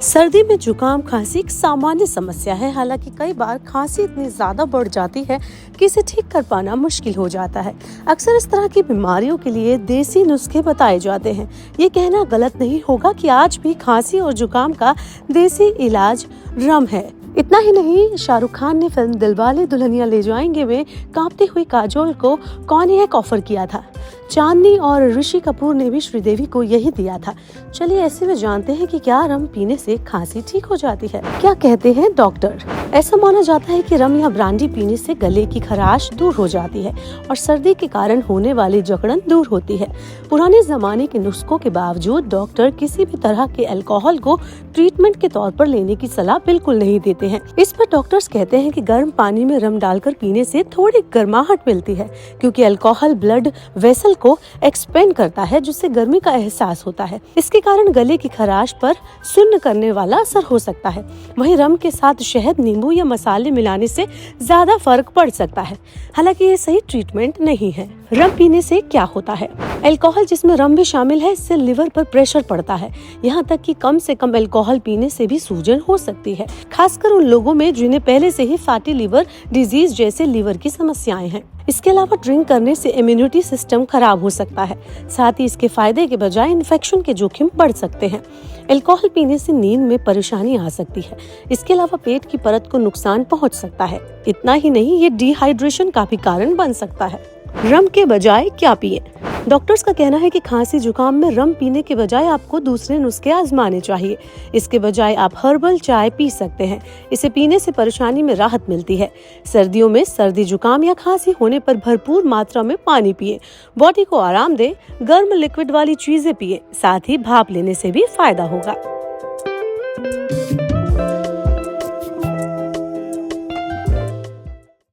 सर्दी में जुकाम खांसी एक सामान्य समस्या है। हालांकि कई बार खांसी इतनी ज्यादा बढ़ जाती है कि इसे ठीक कर पाना मुश्किल हो जाता है। अक्सर इस तरह की बीमारियों के लिए देसी नुस्खे बताए जाते हैं। ये कहना गलत नहीं होगा कि आज भी खांसी और जुकाम का देसी इलाज रम है। इतना ही नहीं, शाहरुख खान ने फिल्म दिलवाले दुल्हनिया ले जाएंगे में कांपती हुई काजोल को कॉन्यैक ऑफर किया था। चांदनी और ऋषि कपूर ने भी श्रीदेवी को यही दिया था। चलिए ऐसे में जानते हैं कि क्या रम पीने से खांसी ठीक हो जाती है। क्या कहते हैं डॉक्टर? ऐसा माना जाता है कि रम या ब्रांडी पीने से गले की खराश दूर हो जाती है और सर्दी के कारण होने वाली जकड़न दूर होती है। पुराने जमाने के नुस्खों के बावजूद डॉक्टर किसी भी तरह के अल्कोहल को ट्रीटमेंट के तौर पर लेने की सलाह बिल्कुल नहीं देते हैं। इस पर डॉक्टर्स कहते हैं कि गर्म पानी में रम डालकर पीने से थोड़ी गर्माहट मिलती है, क्योंकि अल्कोहल ब्लड वेसल को एक्सपेंड करता है, जिससे गर्मी का एहसास होता है। इसके कारण गले की खराश पर सुन्न करने वाला असर हो सकता है। वहीं रम के साथ शहद, नींबू या मसाले मिलाने से ज्यादा फर्क पड़ सकता है। हालांकि ये सही ट्रीटमेंट नहीं है। रम पीने से क्या होता है? अल्कोहल, जिसमें रम भी शामिल है, इससे लिवर पर प्रेशर पड़ता है। यहाँ तक कि कम से कम अल्कोहल पीने से भी सूजन हो सकती है, खासकर उन लोगों में जिन्हें पहले से ही फैटी लिवर डिजीज जैसे लिवर की समस्याएं हैं। इसके अलावा ड्रिंक करने से इम्यूनिटी सिस्टम खराब हो सकता है। साथ ही इसके फायदे के बजाय इन्फेक्शन के जोखिम बढ़ सकते हैं। अल्कोहल पीने से नींद में परेशानी आ सकती है। इसके अलावा पेट की परत को नुकसान पहुंच सकता है। इतना ही नहीं, ये डिहाइड्रेशन का भी कारण बन सकता है। रम के बजाय क्या पिएं? डॉक्टर्स का कहना है कि खांसी जुकाम में रम पीने के बजाय आपको दूसरे नुस्खे आजमाने चाहिए। इसके बजाय आप हर्बल चाय पी सकते हैं। इसे पीने से परेशानी में राहत मिलती है। सर्दियों में सर्दी जुकाम या खांसी होने पर भरपूर मात्रा में पानी पिए। बॉडी को आराम दे, गर्म लिक्विड वाली चीजें पिए। साथ ही भाप लेने से भी फायदा होगा।